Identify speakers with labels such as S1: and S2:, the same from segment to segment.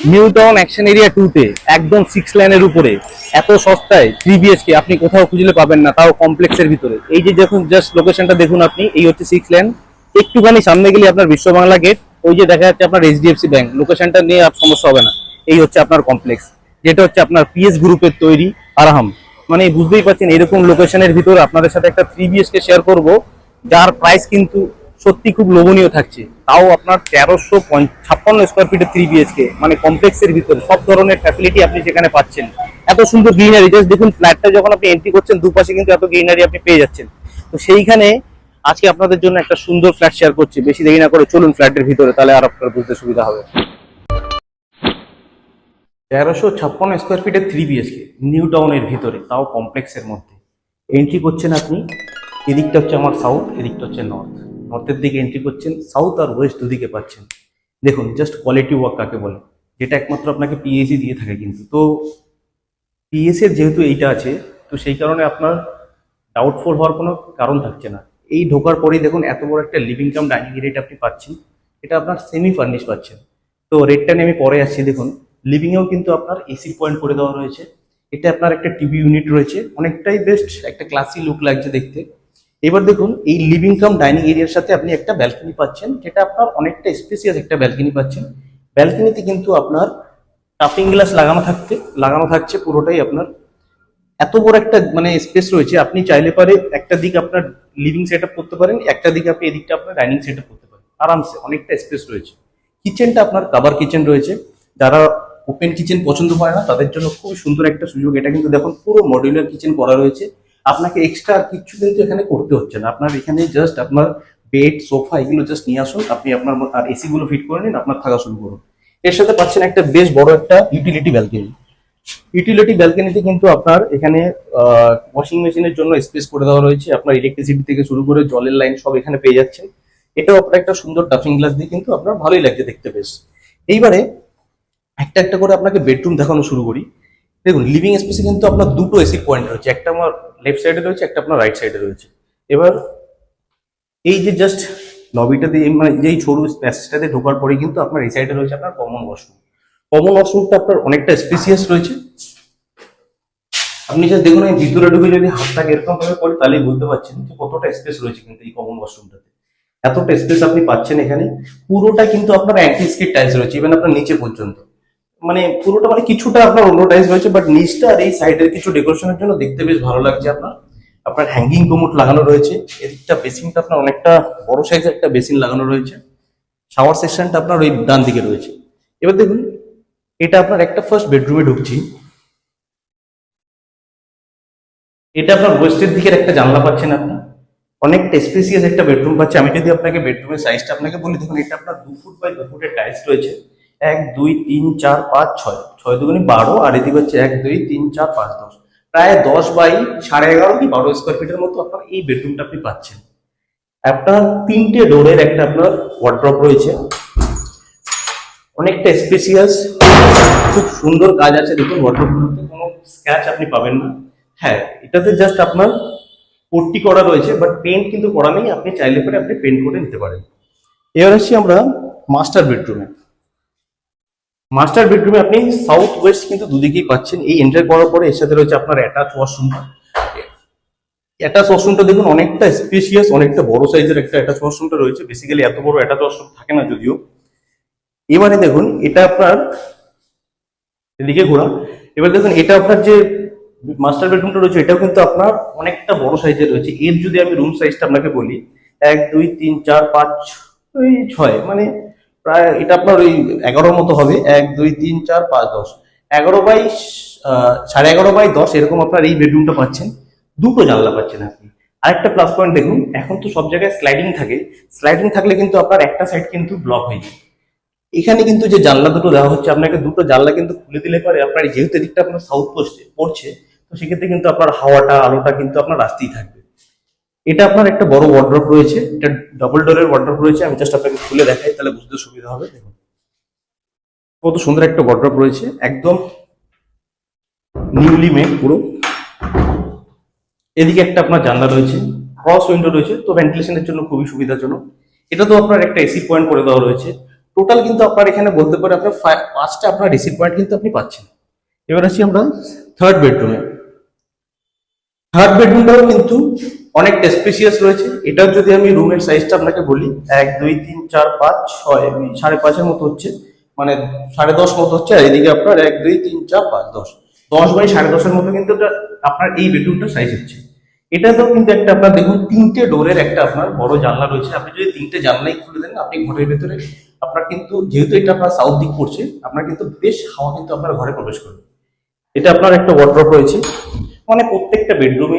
S1: New town action area 2 তে একদম 6 লাইনের উপরে এত সস্তায় 3 বিএইচকে আপনি কোথাও খুঁজলে পাবেন না, তাও কমপ্লেক্সের ভিতরে। এই যে দেখুন, জাস্ট লোকেশনটা দেখুন আপনি, এই হচ্ছে 6 লাইন। একটুখানি সামনে গেলে আপনার বিশ্ব বাংলা গেট, ওই যে দেখা যাচ্ছে আপনার এইচডিএফসি ব্যাংক, লোকেশনটা নিয়ে সমস্যা হবে না। এই হচ্ছে আপনার কমপ্লেক্স, যেটা হচ্ছে আপনার পিএস গ্রুপের তৈরি আরাহাম। মানে বুঝতেই পারছেন, এরকম লোকেশনের ভিতরে আপনাদের সাথে একটা 3 বিএইচকে শেয়ার করব, যার প্রাইস কিন্তু সত্যি খুব লোভনীয় থাকছে। তাও আপনার 1356 স্কোয়ার ফিটের 3 বিএইচকে, মানে কমপ্লেক্সের ভিতরে সব ধরনের ফ্যাসিলিটি আপনি সেখানে পাচ্ছেন। এত সুন্দর গ্রিনারি, জাস্ট দেখুন ফ্ল্যাটটা যখন আপনি এন্ট্রি করছেন দুপাশে কিন্তু এত গ্রিনারি আপনি পেয়ে যাচ্ছেন। তো সেইখানে আজকে আপনাদের জন্য একটা সুন্দর ফ্ল্যাট শেয়ার করছি। বেশি দেরি না করে চলুন ফ্ল্যাটের ভিতরে, তাহলে আর আপনার বুঝতে সুবিধা হবে। 1356 স্কোয়ার ফিটের 3 বিএইচকে নিউ টাউনের ভিতরে, তাও কমপ্লেক্সের মধ্যে। এন্ট্রি করছেন আপনি, এদিকটা হচ্ছে আমার সাউথ, এদিকটা হচ্ছে নর্থ। নর্থের দিকে এন্ট্রি করছেন, সাউথ আর ওয়েস্ট দুদিকে পাচ্ছেন। দেখুন জাস্ট কোয়ালিটি ওয়ার্ক কাকে বলে, যেটা একমাত্র আপনাকে পিএসি দিয়ে থাকে। কিন্তু তো পিএসি এর যেহেতু এইটা আছে, তো সেই কারণে আপনার ডাউটফুল হওয়ার কোনো কারণ থাকছে না। এই ঢোকার পরেই দেখুন এত বড় একটা লিভিং কাম ডাইনিং এরিয়াটা আপনি পাচ্ছেন। এটা আপনার সেমি ফার্নিশ পাচ্ছেন। তো রেটটা নিয়ে আমি পরে আসছি। দেখুন লিভিংয়েও কিন্তু আপনার এসি পয়েন্ট করে দেওয়া রয়েছে। এটা আপনার একটা টিভি ইউনিট রয়েছে, অনেকটাই বেস্ট একটা ক্লাসি লুক লাগছে দেখতে। এবার দেখুন এই লিভিং কাম ডাইনিং এরিয়ার সাথে আপনি একটা ব্যালকনি পাচ্ছেন, যেটা আপনার অনেকটা স্পেসিয়াস একটা ব্যালকনি পাচ্ছেন। ব্যালকনিতে কিন্তু আপনার টাফিং গ্লাস লাগানো থাকছে পুরোটাই আপনার। এত বড় একটা মানে স্পেস রয়েছে, আপনি চাইলে পারে একটা দিক আপনার লিভিং সেট আপ করতে পারেন, একটা দিকে আপনি এদিকটা আপনার ডাইনিং সেট আপ করতে পারেন আরামসে, অনেকটা স্পেস রয়েছে। কিচেনটা আপনার কাভার কিচেন রয়েছে। যারা ওপেন কিচেন পছন্দ করে না তাদের জন্য খুব সুন্দর একটা সুযোগ এটা। কিন্তু দেখুন পুরো মডিউলার কিচেন করা রয়েছে, আপনাকে এক্সট্রা আর কিছু কিন্তু এখানে করতে হচ্ছে না। আপনার এখানে জাস্ট আপনার বেড সোফা এগুলো জাস্ট নিয়ে আসুন, আপনি আপনার আর এসি গুলো ফিট করে নিন, আপনার থাকা শুরু করুন। এর সাথে পাচ্ছেন একটা বেশ বড় একটা ইউটিলিটি ব্যালকনি। ইউটিলিটি ব্যালকনিতে কিন্তু আপনার এখানে ওয়াশিং মেশিনের জন্য স্পেস করে দেওয়া রয়েছে। আপনার ইলেকট্রিসিটি থেকে শুরু করে জলের লাইন সব এখানে পেয়ে যাচ্ছেন। এটাও আপনার একটা সুন্দর টাফিং গ্লাস দিয়ে কিন্তু আপনার ভালোই লাগছে দেখতে বেশ। এইবারে একটা একটা করে আপনাকে বেডরুম দেখানো শুরু করি। দেখুন লিভিং স্পেসে কিন্তু আপনার দুটো এসি পয়েন্ট রয়েছে, একটা আমার লেফট সাইডে রয়েছে, একটা আপনার রাইট সাইডে রয়েছে। এবার এই যে জাস্ট লবিটা দিয়ে মানে যেই সরু প্যাসেজটাতে ঢোকার পরে কিন্তু আপনার এই সাইডে রয়েছে আপনার কমন ওয়াশরুম। কমন ওয়াশরুমটা আপনার অনেকটা স্পেসিয়াস রয়েছে। আপনি জাস্ট দেখুন, এই ভিতরে ঢুকে যদি হাতটাকে এরকম ভাবে করি তাহলেই বুঝতে পারছেন যে কতটা স্পেস রয়েছে কিন্তু এই কমন ওয়াশরুমটাতে। এতটা স্পেস আপনি পাচ্ছেন এখানে। পুরোটা কিন্তু আপনার অ্যান্টি স্কিড টাইলস রয়েছে, ইভেন আপনার নিচে পর্যন্ত। মানে পুরোটা মানে কিছুটা আপনার অন্য টাইলস রয়েছে, বাট নিচটা আর এই সাইডের কিছু ডেকোরেশনের জন্য দেখতে বেশ ভালো লাগছে আপনার। আপনার হ্যাঙ্গিং কোমোড লাগানো রয়েছে। এদিকটা বেসিনটা আপনার অনেকটা বড় সাইজের একটা বেসিন লাগানো রয়েছে। শাওয়ার সেকশনটা আপনার ওই ডান দিকে রয়েছে। এবার দেখুন এটা আপনার একটা ফার্স্ট বেডরুমে ঢুকছি। এটা আপনার ওয়েস্টের দিকের একটা জানলা পাচ্ছেন আপনি। অনেকটা স্পেসিয়াস একটা বেডরুম পাচ্ছে। আমি যদি আপনাকে বেডরুমের সাইজটা আপনাকে বলি, দেখুন এটা আপনার 2 ফুট বাই 2 ফুটের টাইলস রয়েছে। 1 2 3 4 5 6, 6 2 12, আর এদিকে হচ্ছে 1 2 3 4 5 10, প্রায় 10 বাই 11.5 কি 12 স্কোয়ার ফিটের মতো আপনার এই বেডরুমটা আপনি পাচ্ছেন। আপনার 3টে ডোরের একটা আপনার ওয়ার্ড্রপ রয়েছে, অনেকটা স্পেসিয়াস, খুব সুন্দর কাজ আছে। দেখুন ওয়ার্ড্রপগুলোতে কোনো স্ক্র্যাচ আপনি পাবেন না। হ্যাঁ, এটাতে জাস্ট আপনার পট্টি করা রয়েছে, বাট পেন্ট কিন্তু করা নেই। আপনি চাইলে পরে আপনি পেন্ট করে নিতে পারেন। এবার আসছি আমরা মাস্টার বেডরুমে। মাস্টার বেডরুমে আপনি সাউথ ওয়েস্ট কিন্তু দুদিকেই পাচ্ছেন। এই এন্টার করার পরে এর সাথে রয়েছে আপনার অ্যাটাচ ওয়াশরুমটা। অ্যাটাচ ওয়াশরুমটা দেখুন অনেকটা স্পেসিয়াস, অনেকটা বড় সাইজের একটা অ্যাটাচ ওয়াশরুমটা রয়েছে। বেসিক্যালি এত বড় অ্যাটাচ ওয়াশরুম থাকে না যদিও। এবারে দেখুন এটা আপনার এদিকে ঘোরা। এবার দেখুন এটা আপনার যে মাস্টার বেডরুমটা রয়েছে এটাও কিন্তু আপনার অনেকটা বড় সাইজের রয়েছে। এর যদি আমি রুম সাইজটা আপনাকে বলি, 1 2 3 4 5 6, মানে প্রায় এটা আপনার ওই 11 মতো হবে। 1 2 3 4 5 10, 11 বাই 10.5 এরকম আপনার এই বেডরুমটা পাচ্ছেন। দুটো জানলা পাচ্ছেন আপনি। আরেকটা প্লাস পয়েন্ট দেখুন, এখন তো সব জায়গায় স্লাইডিং থাকে। স্লাইডিং থাকলে কিন্তু আপনার একটা সাইড কিন্তু ব্লক হয়ে যায়। এখানে কিন্তু যে জানলা দুটো দেওয়া হচ্ছে আপনাকে, দুটো জানলা কিন্তু খুলে দিলে পরে আপনার যেহেতু এদিকটা আপনার সাউথ পোস্টে পড়ছে, তো সেক্ষেত্রে কিন্তু আপনার হাওয়াটা আলোটা কিন্তু আপনার আসতেই থাকবে। এটা আপনার একটা বড় ওয়ার্ড্রপ রয়েছে, এটা ডবল ডোরের ওয়ার্ড্রপ রয়েছে। আমি জাস্ট আপনাকে খুলে দেখাই তাহলে বুঝতে সুবিধা হবে। দেখুন কত সুন্দর একটা ওয়ার্ড্রপ রয়েছে, একদম নিউলি মেড পুরো। এদিকে একটা আপনার জানলা রয়েছে, ক্রস উইন্ডো রয়েছে, তো ভেন্টিলেশনের জন্য খুবই সুবিধাজনক। এটা তো আপনার একটা এসি পয়েন্ট করে দেওয়া রয়েছে। টোটাল কিন্তু আপনার এখানে বলতে পারে আপনার 5টা আপনার রিসিভ পয়েন্ট কিন্তু আপনি পাচ্ছেন। এবার আসি আমরা থার্ড বেডরুমে। থার্ড বেডরুমটাও কিন্তু অনেকটা স্পেসিয়াস রয়েছে। এটার যদি আমি রুমের সাইজটা আপনাকে বলি, 1 2 3 4 5 6 5.5-এর মতো হচ্ছে, মানে 10.5 মতো হচ্ছে। আর এদিকে আপনার 1 2 3 4 5 10 বাই 10.5-এর মতো কিন্তু এটা আপনার এই বেডরুমটা সাইজ হচ্ছে। এটাতেও কিন্তু একটা আপনার দেখুন 3টে ডোরের একটা আপনার বড় জানলা রয়েছে। আপনি যদি 3টে জানলাই খুলে দেন আপনি ঘরের ভেতরে, আপনার কিন্তু যেহেতু এটা আপনার সাউথ দিক পড়ছে, আপনার কিন্তু বেশ হাওয়া কিন্তু আপনার ঘরে প্রবেশ করবে। এটা আপনার একটা ওয়ার্ড্রপ রয়েছে, মানে প্রত্যেকটা বেডরুমে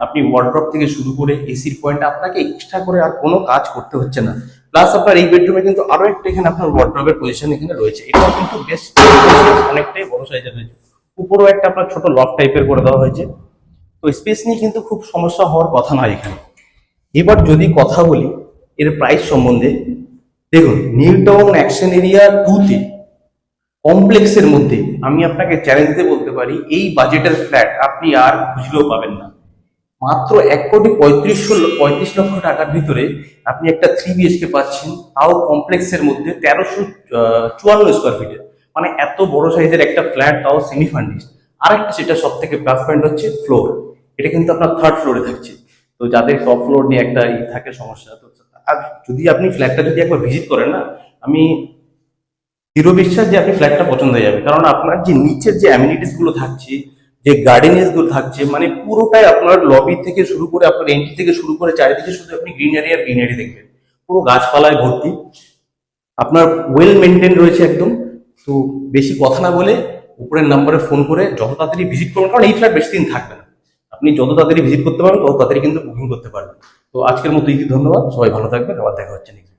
S1: আপনি ওয়ার্ড্রপ থেকে শুরু করে এসির পয়েন্ট আপনাকে এক্সট্রা করে আর কোনো কাজ করতে হচ্ছে না। প্লাস আপনার এই বেডরুমে কিন্তু আরো একটা এখানে আপনার ওয়ার্ড্রপের পজিশন এখানে রয়েছে। এটাও কিন্তু বেশ অনেকটাই বড় সাইজের রয়েছে। উপরেও একটা আপনার ছোট লফট টাইপের করে দেওয়া হয়েছে। তো স্পেস নিয়ে কিন্তু খুব সমস্যা হওয়ার কথা নয় এখানে। এবার যদি কথা বলি এর প্রাইস সম্বন্ধে, দেখুন নিউ টাউন অ্যাকশন এরিয়া 2-তে কমপ্লেক্সের মধ্যে আমি আপনাকে চ্যালেঞ্জ দিয়ে বলতে পারি এই বাজেটের ফ্ল্যাট আপনি আর খুঁজলেও পাবেন না। মাত্র 1,35,35 লক্ষ টাকার ভিতরে আপনি একটা 3 BHK পাচ্ছেন, তাও কমপ্লেক্সের মধ্যে 1354 স্কোয়ার ফিটের। মানে এত বড় সাইজের একটা ফ্ল্যাট, তাও সেমি ফার্নিশড। আর একটা সেটা সব থেকে প্লাস পয়েন্ট হচ্ছে ফ্লোর। এটা কিন্তু আপনার থার্ড ফ্লোরে থাকছে। তো যাদের টপ ফ্লোর নিয়ে একটা থাকে সমস্যা, তো আর যদি আপনি ফ্ল্যাটটা যদি একবার ভিজিট করেন না, আমি দৃঢ় বিশ্বাস যে আপনি ফ্ল্যাটটা পছন্দ হয়ে যাবে। কারণ আপনার যে নিচের যে অ্যামিনিটিস গুলো থাকছে, যে গার্ডেনিয়াস গুলো থাকছে, মানে পুরোটাই আপনার লবি থেকে শুরু করে আপনার এন্ট্রি থেকে শুরু করে চারিদিকে শুধু আপনি গ্রিনারি আর গ্রিনারি দেখবেন। পুরো গাছপালায় ভর্তি, আপনার ওয়েল মেনটেন রয়েছে একদম। তো বেশি কথা না বলে উপরের নাম্বারে ফোন করে যত তাড়াতাড়ি ভিজিট করবেন, কারণ এই ফ্ল্যাট বেশি দিন থাকবে না। আপনি যত তাড়াতাড়ি ভিজিট করতে পারবেন তত তাড়াতাড়ি কিন্তু বুকিং করতে পারবেন। তো আজকের মতো ধন্যবাদ, সবাই ভালো থাকবেন, আবার দেখা হচ্ছে নেক্সট।